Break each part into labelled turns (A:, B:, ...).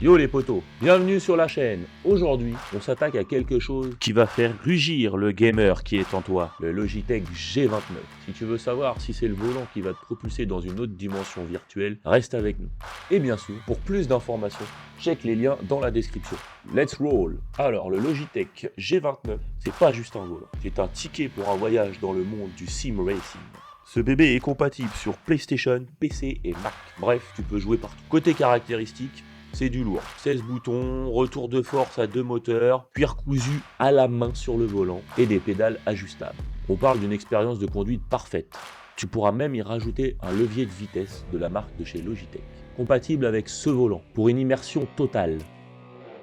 A: Yo les potos, bienvenue sur la chaîne. Aujourd'hui, on s'attaque à quelque chose qui va faire rugir le gamer qui est en toi, le Logitech G29. Si tu veux savoir si c'est le volant qui va te propulser dans une autre dimension virtuelle, reste avec nous. Et bien sûr, pour plus d'informations, check les liens dans la description. Let's roll. Alors, le Logitech G29, c'est pas juste un volant, c'est un ticket pour un voyage dans le monde du sim racing. Ce bébé est compatible sur PlayStation, PC et Mac. Bref, tu peux jouer partout. Côté caractéristiques, c'est du lourd. 16 boutons, retour de force à 2 moteurs, cuir cousu à la main sur le volant et des pédales ajustables. On parle d'une expérience de conduite parfaite. Tu pourras même y rajouter un levier de vitesse de la marque de chez Logitech, compatible avec ce volant pour une immersion totale.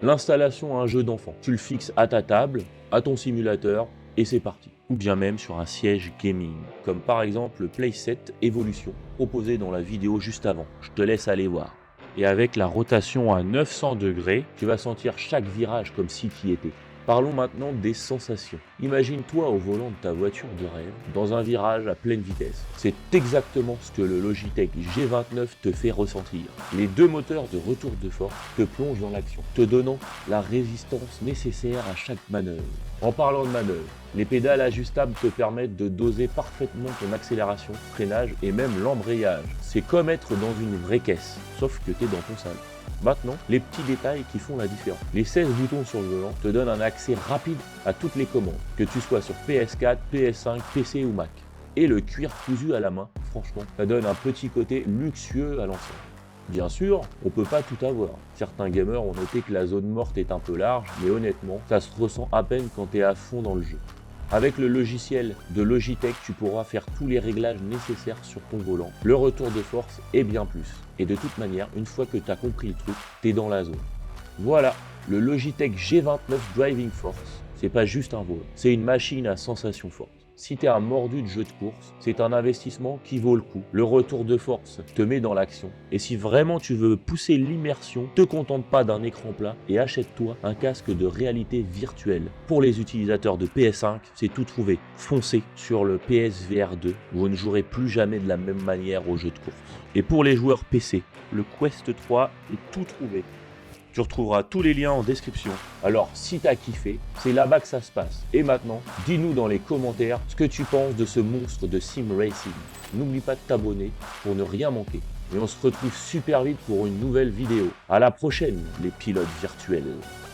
A: L'installation à un jeu d'enfant. Tu le fixes à ta table, à ton simulateur et c'est parti. Ou bien même sur un siège gaming, comme par exemple le Playset Evolution proposé dans la vidéo juste avant. Je te laisse aller voir. Et avec la rotation à 900 degrés, tu vas sentir chaque virage comme si tu y étais. Parlons maintenant des sensations. Imagine-toi au volant de ta voiture de rêve, dans un virage à pleine vitesse. C'est exactement ce que le Logitech G29 te fait ressentir. Les deux moteurs de retour de force te plongent dans l'action, te donnant la résistance nécessaire à chaque manœuvre. En parlant de manœuvre, les pédales ajustables te permettent de doser parfaitement ton accélération, freinage et même l'embrayage. C'est comme être dans une vraie caisse, sauf que tu es dans ton salon. Maintenant, les petits détails qui font la différence. Les 16 boutons sur le volant te donnent un accès rapide à toutes les commandes, que tu sois sur PS4, PS5, PC ou Mac. Et le cuir cousu à la main, franchement, ça donne un petit côté luxueux à l'ensemble. Bien sûr, on peut pas tout avoir. Certains gamers ont noté que la zone morte est un peu large, mais honnêtement, ça se ressent à peine quand tu es à fond dans le jeu. Avec le logiciel de Logitech, tu pourras faire tous les réglages nécessaires sur ton volant, le retour de force et bien plus. Et de toute manière, une fois que tu as compris le truc, tu es dans la zone. Voilà, le Logitech G29 Driving Force, c'est pas juste un volant, c'est une machine à sensation forte. Si tu es un mordu de jeu de course, c'est un investissement qui vaut le coup. Le retour de force te met dans l'action. Et si vraiment tu veux pousser l'immersion, te contente pas d'un écran plat et achète-toi un casque de réalité virtuelle. Pour les utilisateurs de PS5, c'est tout trouvé. Foncez sur le PSVR 2, où vous ne jouerez plus jamais de la même manière aux jeux de course. Et pour les joueurs PC, le Quest 3 est tout trouvé. Tu retrouveras tous les liens en description. Alors si t'as kiffé, c'est là-bas que ça se passe. Et maintenant, dis-nous dans les commentaires ce que tu penses de ce monstre de sim racing. N'oublie pas de t'abonner pour ne rien manquer. Et on se retrouve super vite pour une nouvelle vidéo. À la prochaine, les pilotes virtuels.